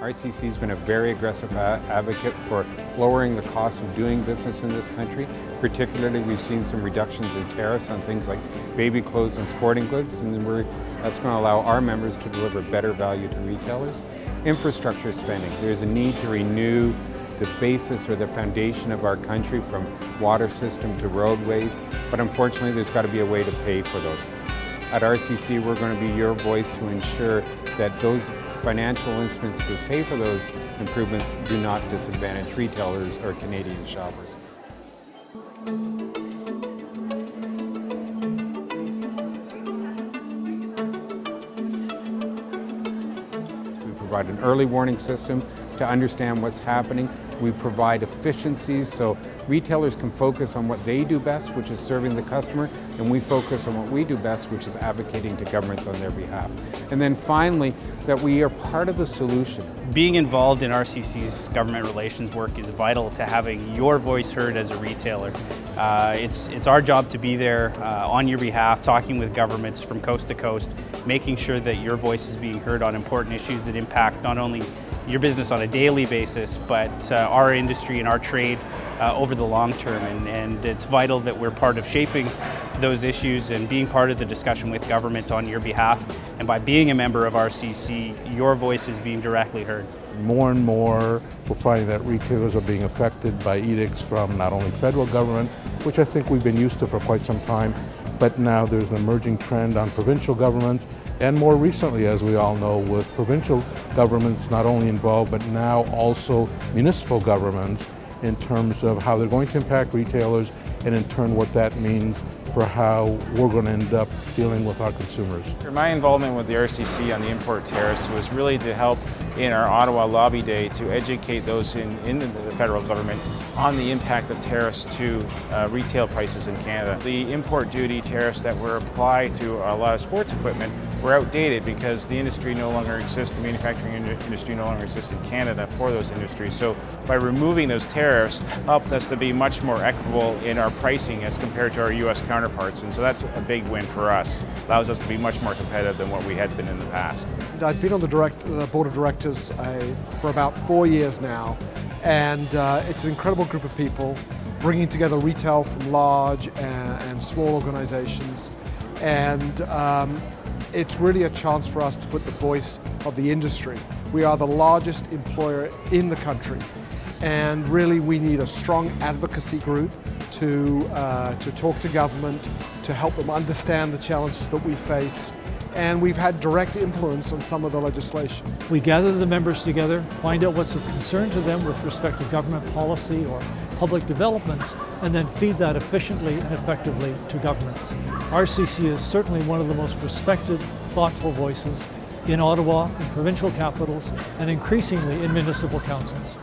RCC has been a very aggressive advocate for lowering the cost of doing business in this country. Particularly, we've seen some reductions in tariffs on things like baby clothes and sporting goods, and that's going to allow our members to deliver better value to retailers. Infrastructure spending. There's a need to renew the basis or the foundation of our country, from water system to roadways, but unfortunately there's got to be a way to pay for those. At RCC, we're going to be your voice to ensure that those financial instruments to pay for those improvements do not disadvantage retailers or Canadian shoppers. We provide an early warning system to understand what's happening. We provide efficiencies so retailers can focus on what they do best, which is serving the customer, and we focus on what we do best, which is advocating to governments on their behalf. And then finally, that we are part of the solution. Being involved in RCC's government relations work is vital to having your voice heard as a retailer. It's our job to be there on your behalf, talking with governments from coast to coast, making sure that your voice is being heard on important issues that impact not only your business on a daily basis, but our industry and our trade over the long term. And it's vital that we're part of shaping those issues and being part of the discussion with government on your behalf. And by being a member of RCC, your voice is being directly heard. More and more, we're finding that retailers are being affected by edicts from not only federal government, which I think we've been used to for quite some time, but now there's an emerging trend on provincial governments, and more recently, as we all know, with provincial governments not only involved, but now also municipal governments, in terms of how they're going to impact retailers, and in turn what that means for how we're going to end up dealing with our consumers. My involvement with the RCC on the import tariffs was really to help in our Ottawa Lobby Day to educate those in the federal government on the impact of tariffs to retail prices in Canada. The import duty tariffs that were applied to a lot of sports equipment were outdated because the industry no longer exists, the manufacturing industry no longer exists in Canada for those industries. So by removing those tariffs helped us to be much more equitable in our pricing as compared to our U.S. counterparts, and so that's a big win for us. Allows us to be much more competitive than what we had been in the past. I've been on the board of directors for about 4 years now, and it's an incredible group of people bringing together retail from large and small organizations, and it's really a chance for us to put the voice of the industry. We are the largest employer in the country, and really we need a strong advocacy group to talk to government, to help them understand the challenges that we face, and we've had direct influence on some of the legislation. We gather the members together, find out what's of concern to them with respect to government policy or public developments, and then feed that efficiently and effectively to governments. RCC is certainly one of the most respected, thoughtful voices in Ottawa, in provincial capitals, and increasingly in municipal councils.